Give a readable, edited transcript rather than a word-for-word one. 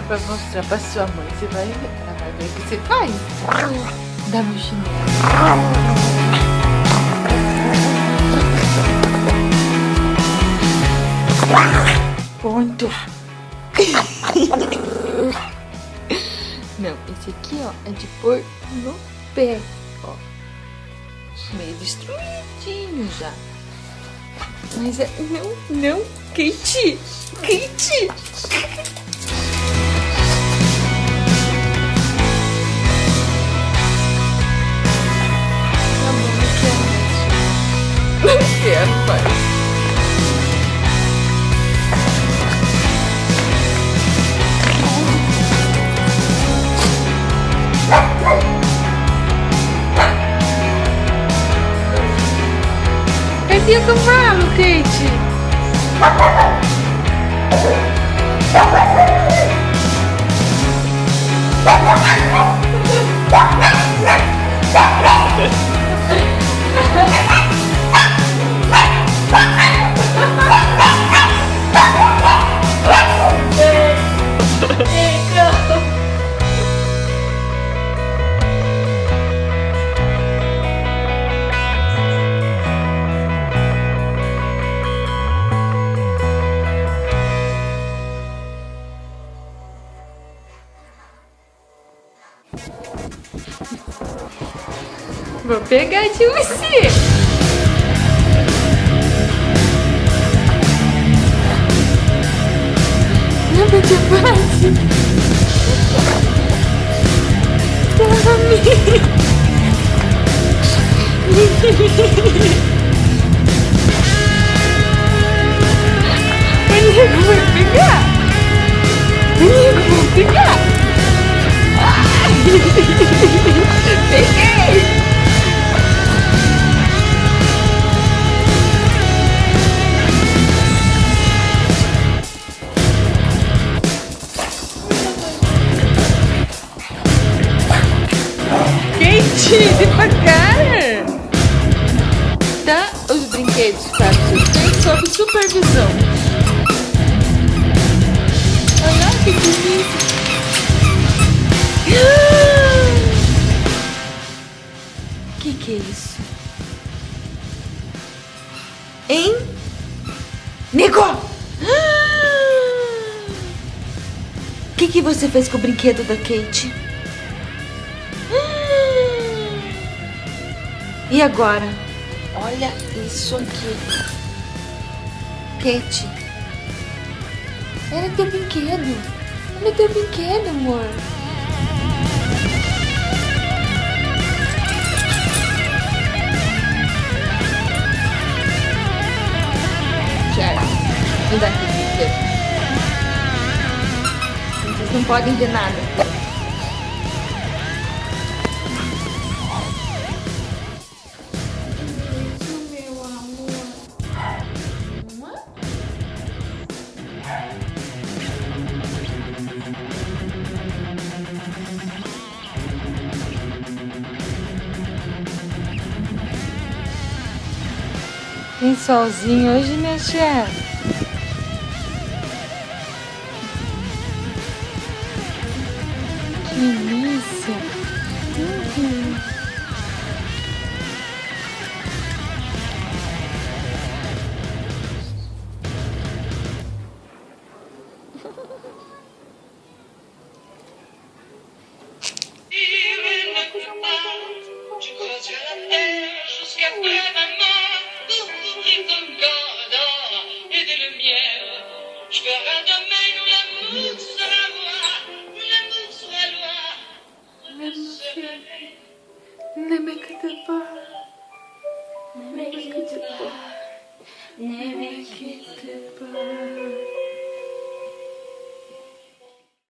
lá pra mostrar pra sua mãe. Você vai ver, ela vai ver o que você faz. Dá meu chinelo. Ponto. Não, esse aqui, ó, é de pôr no pé, ó. Meio destruidinho já. Mas é... Não, Kate. Não quero mais. Cadê o cavalo, Kate? Vou pegar de você. Não vai ter fácil. O nego vai pegar. Peguei. Devagar! Tá os brinquedos para vocês sob supervisão. Olha que bonito! Que é isso? Hein? Nego! O que você fez com o brinquedo da Kate? E agora? Olha isso aqui. Kate. Era teu brinquedo. Olha teu brinquedo, amor. Tchau. Me dá aqui o brinquedo. Vocês não podem ver nada. Tem solzinho hoje, né, chefe? Que lindo.